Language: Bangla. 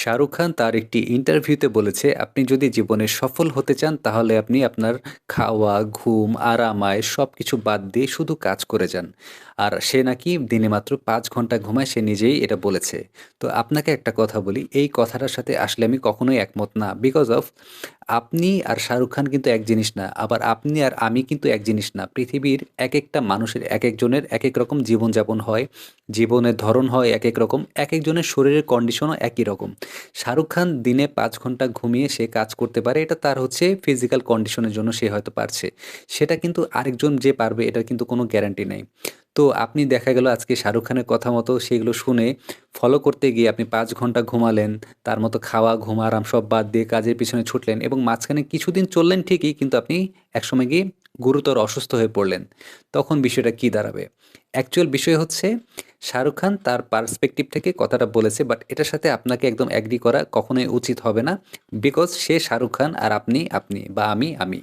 শাহরুখ খান তার একটি ইন্টারভিউতে বলেছে, আপনি যদি জীবনে সফল হতে চান তাহলে আপনি আপনার খাওয়া, ঘুম, আরাম-আয়েশ সবকিছু বাদ দিয়ে শুধু কাজ করে যান। আর সে নাকি দিনে মাত্র ৫ ঘন্টা ঘুমায়, সে নিজেই এটা বলেছে। তো আপনাকে একটা কথা বলি, এই কথাটার সাথে আসলে আমি কখনোই একমত না। বিকজ অফ আপনি আর শাহরুখ খান কিন্তু এক জিনিস না। আবার আপনি আর আমি কিন্তু এক জিনিস না। পৃথিবীর একেকটা মানুষের একেকজনের একেক রকম জীবনযাপন হয়। জীবনের ধরন হয় একেক রকম। একেকজনের শরীরের কন্ডিশনও একই রকম। শাহরুখ খান দিনে ৫ ঘন্টা ঘুমিয়ে সে কাজ করতে পারে। এটা তার হচ্ছে ফিজিক্যাল কন্ডিশনের জন্য সে হয়তো পারছে। সেটা কিন্তু আরেকজন যে পারবে এটার কিন্তু কোনো গ্যারান্টি নাই। তো আপনি দেখা গেল আজকে শাহরুখ খানের কথা মতো সেগুলো শুনে ফলো করতে গিয়ে আপনি ৫ ঘন্টা ঘুমালেন, তার মতো খাওয়া, ঘুম, আরাম সব বাদ দিয়ে কাজের পিছনে ছুটলেন এবং মাঝখানে কিছুদিন চললেন ঠিকই, কিন্তু আপনি একসময় গিয়ে গুরুতর অসুস্থ হয়ে পড়লেন। তখন বিষয়টা কি দাঁড়াবে? অ্যাকচুয়াল বিষয় হচ্ছে শাহরুখ খান তার পার্সপেক্টিভ থেকে কথাটা বলেছে, বাট এটার সাথে আপনাকে একদম এগ্রি করা কখনোই উচিত হবে না। বিকজ সে শাহরুখ খান আর আপনি, আপনি বা আমি, আমি।